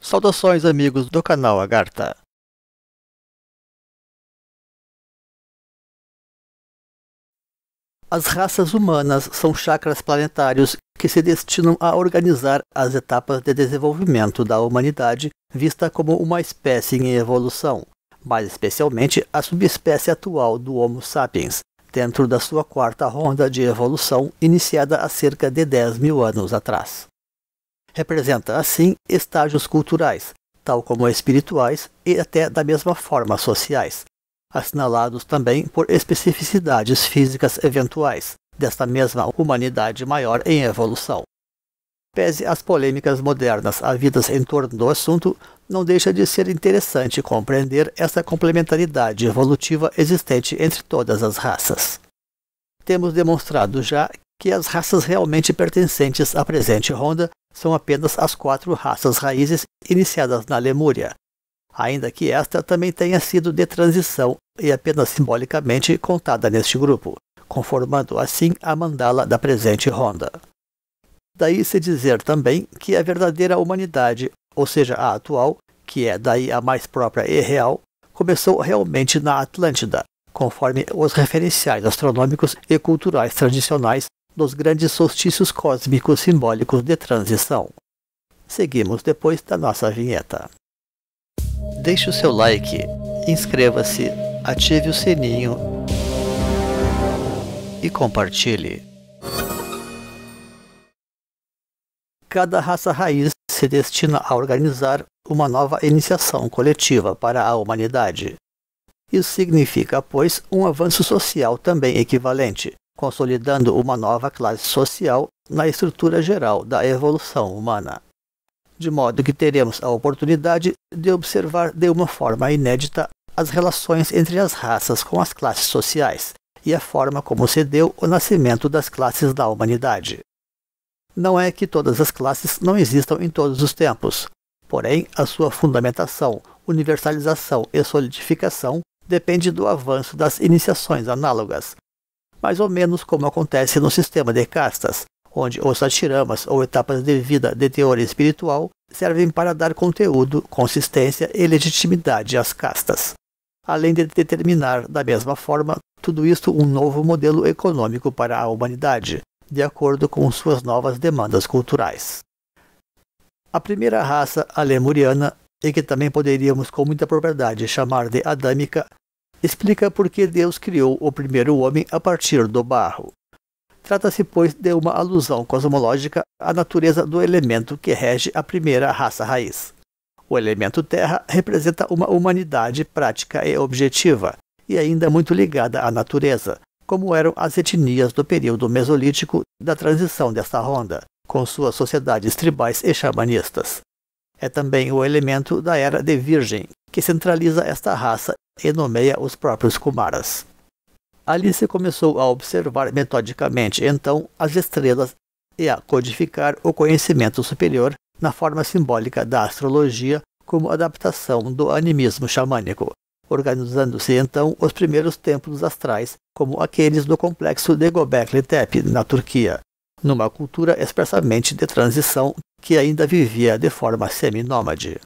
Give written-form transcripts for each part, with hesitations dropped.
Saudações, amigos do canal Agartha. As raças humanas são chakras planetários que se destinam a organizar as etapas de desenvolvimento da humanidade vista como uma espécie em evolução, mais especialmente a subespécie atual do Homo sapiens, dentro da sua quarta ronda de evolução iniciada há cerca de 10 mil anos atrás. Representa, assim, estágios culturais, tal como espirituais e até da mesma forma sociais, assinalados também por especificidades físicas eventuais, desta mesma humanidade maior em evolução. Pese às polêmicas modernas havidas em torno do assunto, não deixa de ser interessante compreender essa complementaridade evolutiva existente entre todas as raças. Temos demonstrado já que as raças realmente pertencentes à presente ronda são apenas as 4 raças raízes iniciadas na Lemúria, ainda que esta também tenha sido de transição e apenas simbolicamente contada neste grupo, conformando assim a mandala da presente ronda. Daí se dizer também que a verdadeira humanidade, ou seja, a atual, que é daí a mais própria e real, começou realmente na Atlântida, conforme os referenciais astronômicos e culturais tradicionais dos grandes solstícios cósmicos simbólicos de transição. Seguimos depois da nossa vinheta. Deixe o seu like, inscreva-se, ative o sininho e compartilhe. Cada raça raiz se destina a organizar uma nova iniciação coletiva para a humanidade. Isso significa, pois, um avanço social também equivalente, consolidando uma nova classe social na estrutura geral da evolução humana. De modo que teremos a oportunidade de observar de uma forma inédita as relações entre as raças com as classes sociais e a forma como se deu o nascimento das classes da humanidade. Não é que todas as classes não existam em todos os tempos, porém a sua fundamentação, universalização e solidificação depende do avanço das iniciações análogas, mais ou menos como acontece no sistema de castas, onde os satiramas ou etapas de vida de teor espiritual servem para dar conteúdo, consistência e legitimidade às castas, além de determinar, da mesma forma, tudo isto um novo modelo econômico para a humanidade, de acordo com suas novas demandas culturais. A primeira raça, a lemuriana, e que também poderíamos com muita propriedade chamar de adâmica, explica por que Deus criou o primeiro homem a partir do barro. Trata-se, pois, de uma alusão cosmológica à natureza do elemento que rege a primeira raça raiz. O elemento terra representa uma humanidade prática e objetiva, e ainda muito ligada à natureza, como eram as etnias do período mesolítico da transição desta ronda, com suas sociedades tribais e xamanistas. É também o elemento da Era de Virgem, que centraliza esta raça e nomeia os próprios Kumaras. Ali se começou a observar metodicamente, então, as estrelas e a codificar o conhecimento superior na forma simbólica da astrologia como adaptação do animismo xamânico, organizando-se então os primeiros templos astrais, como aqueles do complexo de Göbekli Tepe, na Turquia, numa cultura expressamente de transição que ainda vivia de forma seminômade.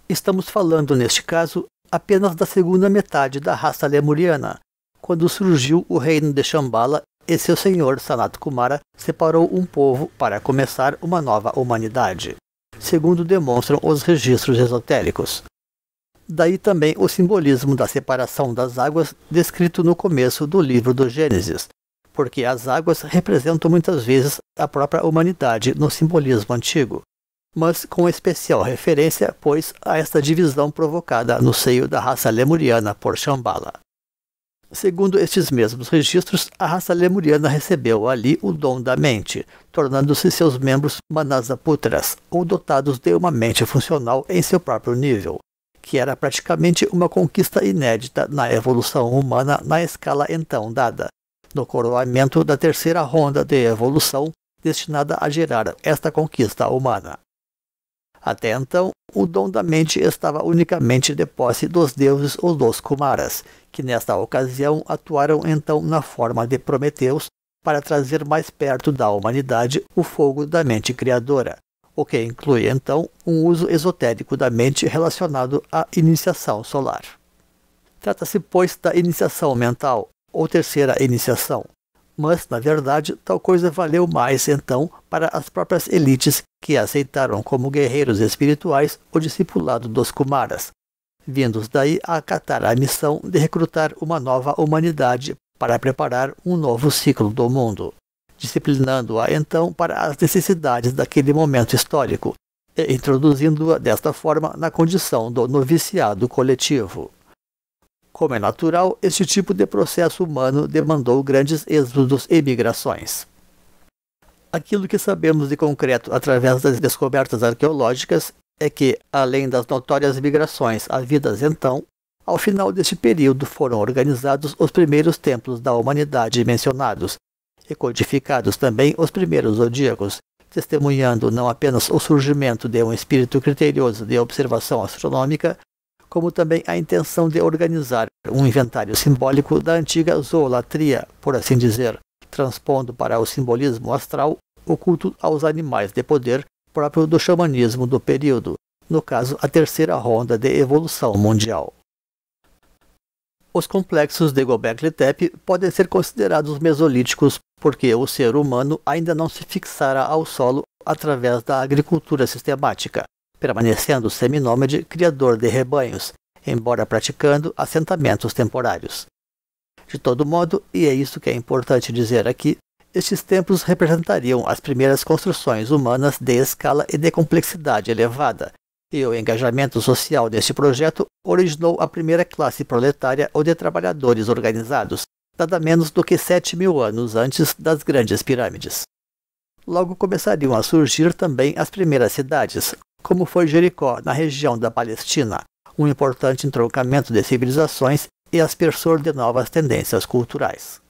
Estamos falando, neste caso, apenas da segunda metade da raça lemuriana, quando surgiu o reino de Shambhala e seu senhor Sanat Kumara separou um povo para começar uma nova humanidade, segundo demonstram os registros esotéricos. Daí também o simbolismo da separação das águas descrito no começo do livro do Gênesis, porque as águas representam muitas vezes a própria humanidade no simbolismo antigo, mas com especial referência, pois, a esta divisão provocada no seio da raça lemuriana por Shambhala. Segundo estes mesmos registros, a raça lemuriana recebeu ali o dom da mente, tornando-se seus membros Manasaputras, ou dotados de uma mente funcional em seu próprio nível, que era praticamente uma conquista inédita na evolução humana na escala então dada, no coroamento da terceira ronda de evolução destinada a gerar esta conquista humana. Até então, o dom da mente estava unicamente de posse dos deuses ou dos Kumaras, que nesta ocasião atuaram então na forma de Prometeus para trazer mais perto da humanidade o fogo da mente criadora, o que inclui então um uso esotérico da mente relacionado à iniciação solar. Trata-se, pois, da iniciação mental, ou terceira iniciação, mas, na verdade, tal coisa valeu mais então para as próprias elites que aceitaram como guerreiros espirituais o discipulado dos Kumaras, vindos daí a acatar a missão de recrutar uma nova humanidade para preparar um novo ciclo do mundo, disciplinando-a então para as necessidades daquele momento histórico e introduzindo-a desta forma na condição do noviciado coletivo. Como é natural, este tipo de processo humano demandou grandes êxodos e migrações. Aquilo que sabemos de concreto através das descobertas arqueológicas é que, além das notórias migrações havidas então, ao final deste período foram organizados os primeiros templos da humanidade mencionados, e codificados também os primeiros zodíacos, testemunhando não apenas o surgimento de um espírito criterioso de observação astronômica, como também a intenção de organizar um inventário simbólico da antiga zoolatria, por assim dizer, transpondo para o simbolismo astral o culto aos animais de poder próprio do xamanismo do período, no caso a terceira ronda de evolução mundial. Os complexos de Göbekli Tepe podem ser considerados mesolíticos porque o ser humano ainda não se fixara ao solo através da agricultura sistemática, permanecendo seminômade criador de rebanhos, embora praticando assentamentos temporários. De todo modo, e é isso que é importante dizer aqui, estes templos representariam as primeiras construções humanas de escala e de complexidade elevada, e o engajamento social deste projeto originou a primeira classe proletária ou de trabalhadores organizados, nada menos do que 7.000 anos antes das grandes pirâmides. Logo começariam a surgir também as primeiras cidades, como foi Jericó, na região da Palestina, um importante entroncamento de civilizações e aspersor de novas tendências culturais.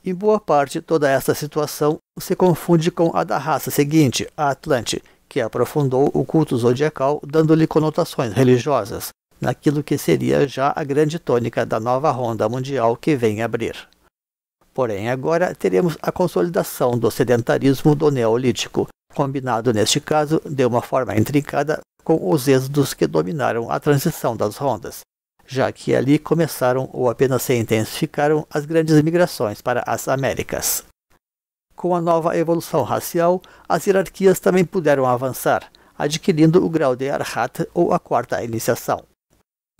Em boa parte, toda essa situação se confunde com a da raça seguinte, a Atlante, que aprofundou o culto zodiacal, dando-lhe conotações religiosas, naquilo que seria já a grande tônica da nova ronda mundial que vem abrir. Porém, agora teremos a consolidação do sedentarismo do Neolítico, combinado neste caso de uma forma intrincada com os êxodos que dominaram a transição das rondas, já que ali começaram ou apenas se intensificaram as grandes migrações para as Américas. Com a nova evolução racial, as hierarquias também puderam avançar, adquirindo o grau de Arhat ou a quarta iniciação.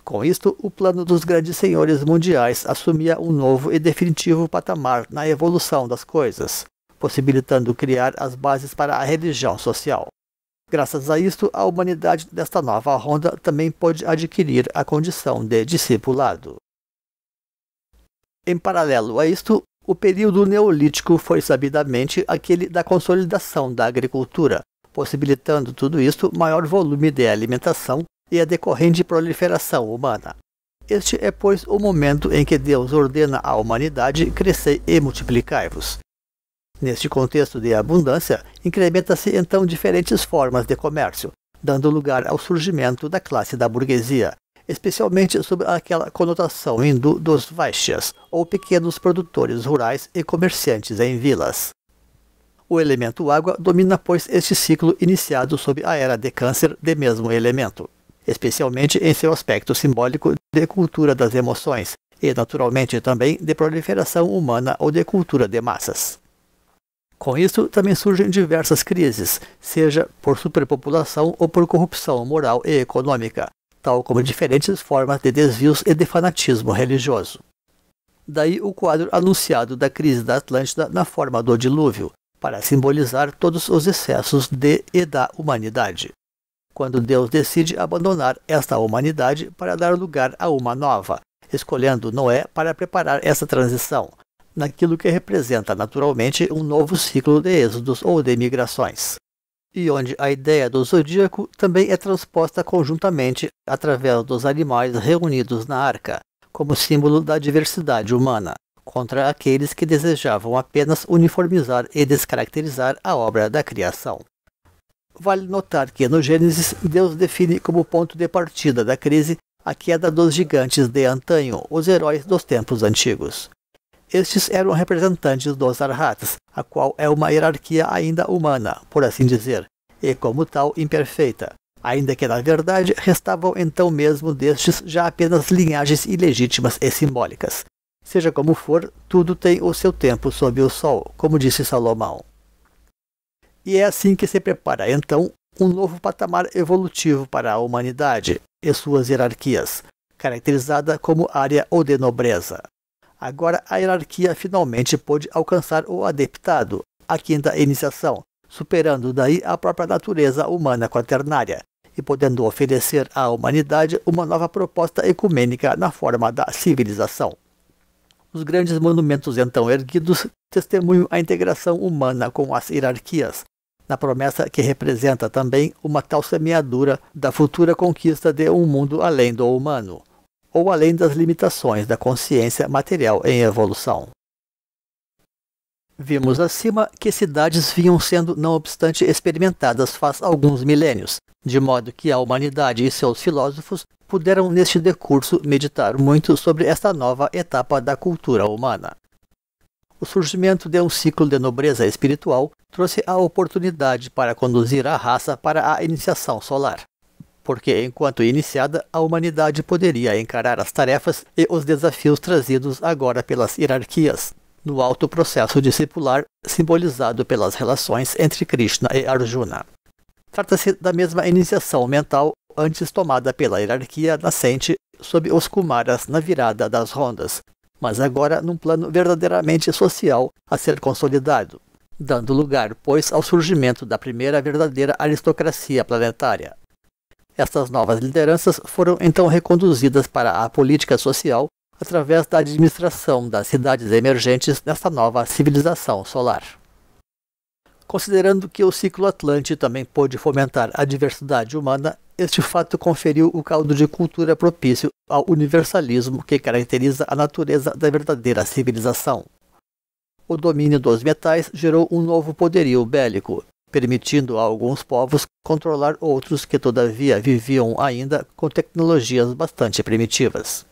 Com isto, o plano dos grandes senhores mundiais assumia um novo e definitivo patamar na evolução das coisas, possibilitando criar as bases para a religião social. Graças a isto, a humanidade desta nova ronda também pôde adquirir a condição de discipulado. Em paralelo a isto, o período neolítico foi sabidamente aquele da consolidação da agricultura, possibilitando tudo isto maior volume de alimentação e a decorrente proliferação humana. Este é, pois, o momento em que Deus ordena à humanidade crescer e multiplicai-vos. Neste contexto de abundância, incrementa-se então diferentes formas de comércio, dando lugar ao surgimento da classe da burguesia, especialmente sob aquela conotação hindu dos Vaishyas, ou pequenos produtores rurais e comerciantes em vilas. O elemento água domina, pois, este ciclo iniciado sob a era de Câncer de mesmo elemento, especialmente em seu aspecto simbólico de cultura das emoções e, naturalmente, também de proliferação humana ou de cultura de massas. Com isso, também surgem diversas crises, seja por superpopulação ou por corrupção moral e econômica, tal como diferentes formas de desvios e de fanatismo religioso. Daí o quadro anunciado da crise da Atlântida na forma do dilúvio, para simbolizar todos os excessos de e da humanidade, quando Deus decide abandonar esta humanidade para dar lugar a uma nova, escolhendo Noé para preparar essa transição, naquilo que representa naturalmente um novo ciclo de êxodos ou de migrações, e onde a ideia do zodíaco também é transposta conjuntamente através dos animais reunidos na arca, como símbolo da diversidade humana, contra aqueles que desejavam apenas uniformizar e descaracterizar a obra da criação. Vale notar que no Gênesis, Deus define como ponto de partida da crise a queda dos gigantes de antanho, os heróis dos tempos antigos. Estes eram representantes dos Arhats, a qual é uma hierarquia ainda humana, por assim dizer, e como tal imperfeita, ainda que na verdade restavam então mesmo destes já apenas linhagens ilegítimas e simbólicas. Seja como for, tudo tem o seu tempo sob o sol, como disse Salomão. E é assim que se prepara então um novo patamar evolutivo para a humanidade e suas hierarquias, caracterizada como área ou de nobreza. Agora a hierarquia finalmente pôde alcançar o adeptado, a quinta iniciação, superando daí a própria natureza humana quaternária e podendo oferecer à humanidade uma nova proposta ecumênica na forma da civilização. Os grandes monumentos então erguidos testemunham a integração humana com as hierarquias, na promessa que representa também uma tal semeadura da futura conquista de um mundo além do humano, ou além das limitações da consciência material em evolução. Vimos acima que cidades vinham sendo, não obstante, experimentadas faz alguns milênios, de modo que a humanidade e seus filósofos puderam neste decurso meditar muito sobre esta nova etapa da cultura humana. O surgimento de um ciclo de nobreza espiritual trouxe a oportunidade para conduzir a raça para a iniciação solar, porque enquanto iniciada, a humanidade poderia encarar as tarefas e os desafios trazidos agora pelas hierarquias, no alto processo discipular simbolizado pelas relações entre Krishna e Arjuna. Trata-se da mesma iniciação mental antes tomada pela hierarquia nascente sob os Kumaras na virada das rondas, mas agora num plano verdadeiramente social a ser consolidado, dando lugar, pois, ao surgimento da primeira verdadeira aristocracia planetária. Estas novas lideranças foram então reconduzidas para a política social através da administração das cidades emergentes nesta nova civilização solar. Considerando que o ciclo Atlante também pôde fomentar a diversidade humana, este fato conferiu o caldo de cultura propício ao universalismo que caracteriza a natureza da verdadeira civilização. O domínio dos metais gerou um novo poderio bélico, permitindo a alguns povos controlar outros que todavia viviam ainda com tecnologias bastante primitivas.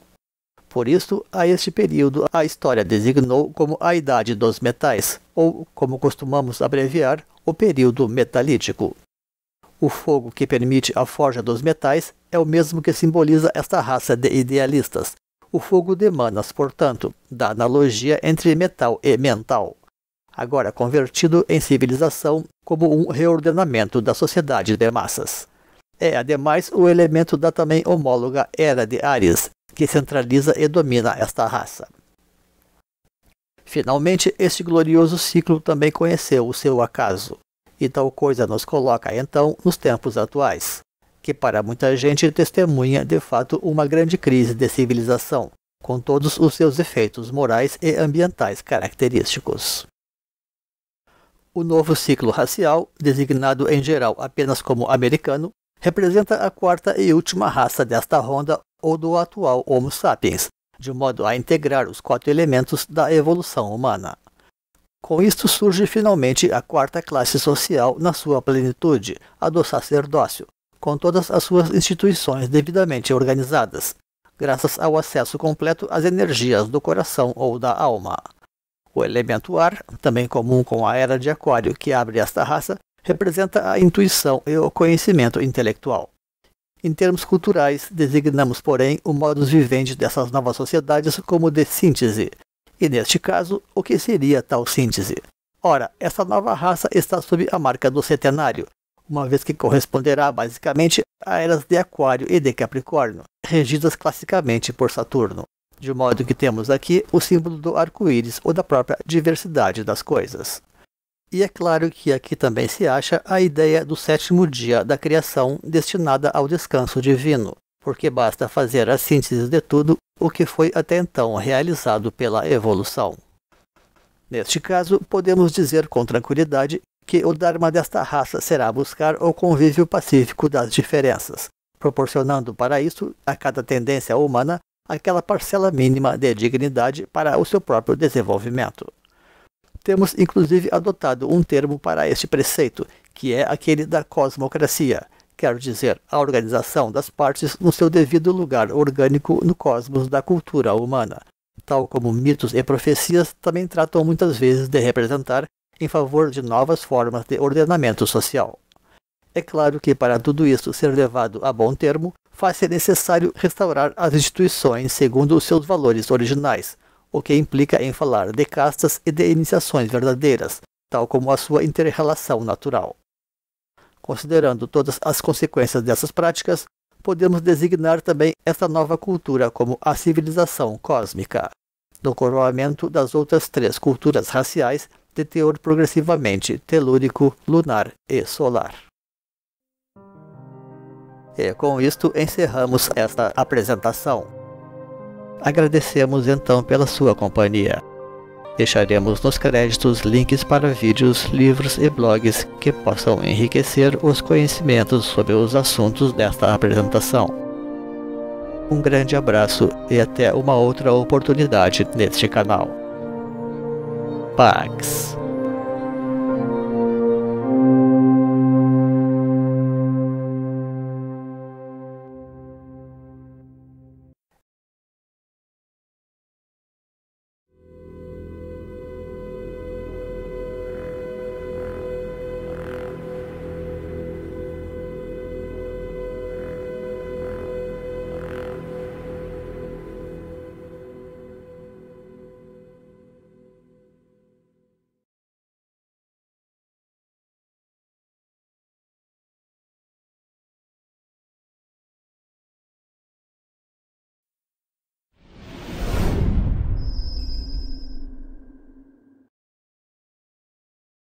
Por isso, a este período a história designou como a Idade dos Metais, ou, como costumamos abreviar, o período metalítico. O fogo que permite a forja dos metais é o mesmo que simboliza esta raça de idealistas, o fogo de Manas, portanto, da analogia entre metal e mental, agora convertido em civilização como um reordenamento da sociedade de massas. É, ademais, o elemento da também homóloga Era de Ares, que centraliza e domina esta raça. Finalmente, este glorioso ciclo também conheceu o seu acaso, e tal coisa nos coloca então nos tempos atuais, que para muita gente testemunha de fato uma grande crise de civilização, com todos os seus efeitos morais e ambientais característicos. O novo ciclo racial, designado em geral apenas como americano, representa a quarta e última raça desta ronda ou do atual Homo sapiens, de modo a integrar os 4 elementos da evolução humana. Com isto surge finalmente a quarta classe social na sua plenitude, a do sacerdócio, com todas as suas instituições devidamente organizadas, graças ao acesso completo às energias do coração ou da alma. O elemento ar, também comum com a era de Aquário que abre esta raça, representa a intuição e o conhecimento intelectual. Em termos culturais, designamos, porém, o modus vivendi dessas novas sociedades como de síntese. E, neste caso, o que seria tal síntese? Ora, essa nova raça está sob a marca do centenário, uma vez que corresponderá basicamente a eras de Aquário e de Capricórnio, regidas classicamente por Saturno, de modo que temos aqui o símbolo do arco-íris ou da própria diversidade das coisas. E é claro que aqui também se acha a ideia do 7º dia da criação destinada ao descanso divino, porque basta fazer a síntese de tudo o que foi até então realizado pela evolução. Neste caso, podemos dizer com tranquilidade que o dharma desta raça será buscar o convívio pacífico das diferenças, proporcionando para isso a cada tendência humana aquela parcela mínima de dignidade para o seu próprio desenvolvimento. Temos inclusive adotado um termo para este preceito, que é aquele da cosmocracia, quer dizer, a organização das partes no seu devido lugar orgânico no cosmos da cultura humana, tal como mitos e profecias também tratam muitas vezes de representar em favor de novas formas de ordenamento social. É claro que para tudo isso ser levado a bom termo, faz-se necessário restaurar as instituições segundo os seus valores originais, o que implica em falar de castas e de iniciações verdadeiras, tal como a sua inter-relação natural. Considerando todas as consequências dessas práticas, podemos designar também esta nova cultura como a civilização cósmica, no coroamento das outras 3 culturas raciais de teor progressivamente telúrico, lunar e solar. E com isto encerramos esta apresentação. Agradecemos então pela sua companhia. Deixaremos nos créditos links para vídeos, livros e blogs que possam enriquecer os conhecimentos sobre os assuntos desta apresentação. Um grande abraço e até uma outra oportunidade neste canal. Pax.